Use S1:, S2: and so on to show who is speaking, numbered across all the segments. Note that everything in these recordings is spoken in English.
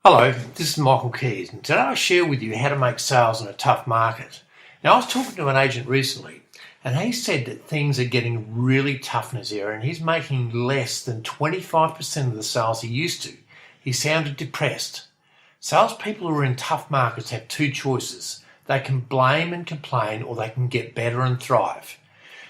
S1: Hello, this is Michael Kies, and today I'll share with you how to make sales in a tough market. Now, I was talking to an agent recently, and he said that things are getting really tough in his area, and he's making less than 25% of the sales he used to. He sounded depressed. Salespeople who are in tough markets have two choices. They can blame and complain, or they can get better and thrive.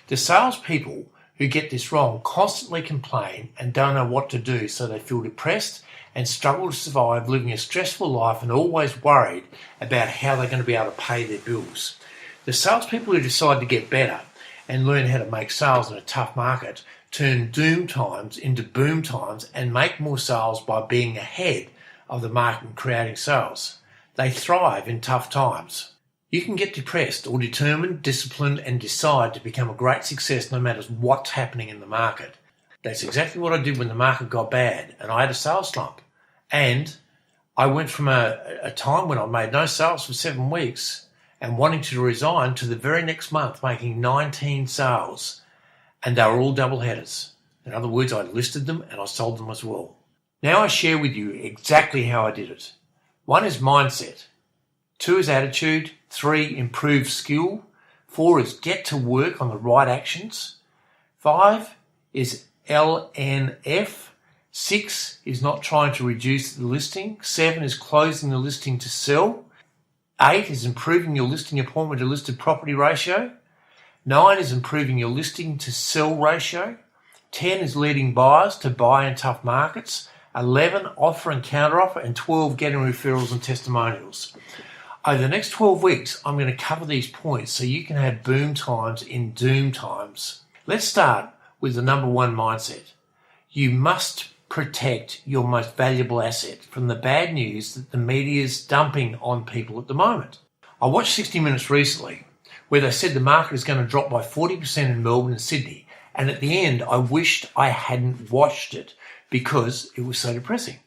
S1: The salespeople who get this wrong constantly complain and don't know what to do, so they feel depressed and struggle to survive, living a stressful life and always worried about how they're going to be able to pay their bills. The salespeople who decide to get better and learn how to make sales in a tough market turn doom times into boom times and make more sales by being ahead of the market and creating sales. They thrive in tough times. You can get depressed or determined, disciplined, and decide to become a great success no matter what's happening in the market. That's exactly what I did when the market got bad and I had a sales slump. And I went from a time when I made no sales for 7 weeks and wanting to resign to the very next month making 19 sales, and they were all double headers. In other words, I listed them and I sold them as well. Now I share with you exactly how I did it. 1 is mindset. 2 is attitude. 3, improve skill. 4 is get to work on the right actions. 5 is LNF. 6 is not trying to reduce the listing. 7 is closing the listing to sell. 8 is improving your listing appointment to listed property ratio. 9 is improving your listing to sell ratio. 10 is leading buyers to buy in tough markets. 11, offer and counteroffer. And 12, getting referrals and testimonials. Over the next 12 weeks, I'm going to cover these points so you can have boom times in doom times. Let's start with the number 1 mindset. You must protect your most valuable asset from the bad news that the media is dumping on people at the moment. I watched 60 Minutes recently where they said the market is going to drop by 40% in Melbourne and Sydney, and at the end I wished I hadn't watched it because it was so depressing.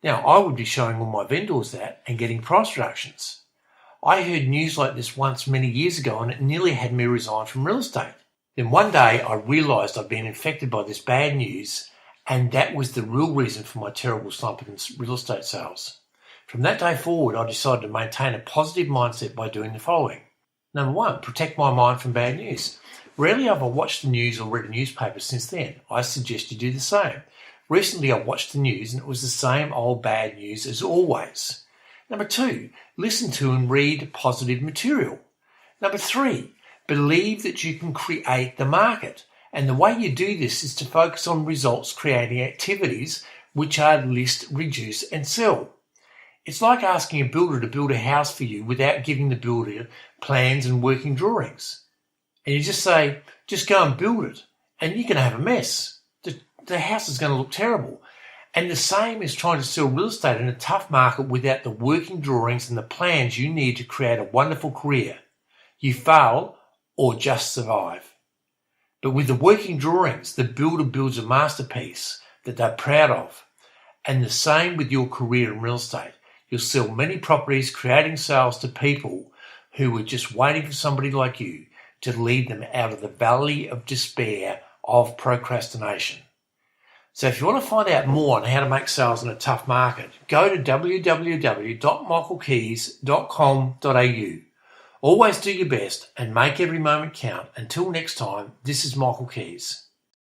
S1: Now, I would be showing all my vendors that and getting price reductions. I heard news like this once many years ago and it nearly had me resign from real estate. Then one day I realised I'd been infected by this bad news, and that was the real reason for my terrible slump in real estate sales. From that day forward, I decided to maintain a positive mindset by doing the following. Number 1, protect my mind from bad news. Rarely have I watched the news or read a newspaper since then. I suggest you do the same. Recently I watched the news and it was the same old bad news as always. Number 2, listen to and read positive material. Number 3, believe that you can create the market. And the way you do this is to focus on results creating activities, which are list, reduce, and sell. It's like asking a builder to build a house for you without giving the builder plans and working drawings. And you just say, just go and build it. And you're going to have a mess. The house is going to look terrible. And the same is trying to sell real estate in a tough market without the working drawings and the plans you need to create a wonderful career. You fail or just survive. But with the working drawings, the builder builds a masterpiece that they're proud of. And the same with your career in real estate. You'll sell many properties, creating sales to people who were just waiting for somebody like you to lead them out of the valley of despair of procrastination. So if you want to find out more on how to make sales in a tough market, go to www.michaelkies.com.au. Always do your best and make every moment count. Until next time, this is Michael Kies.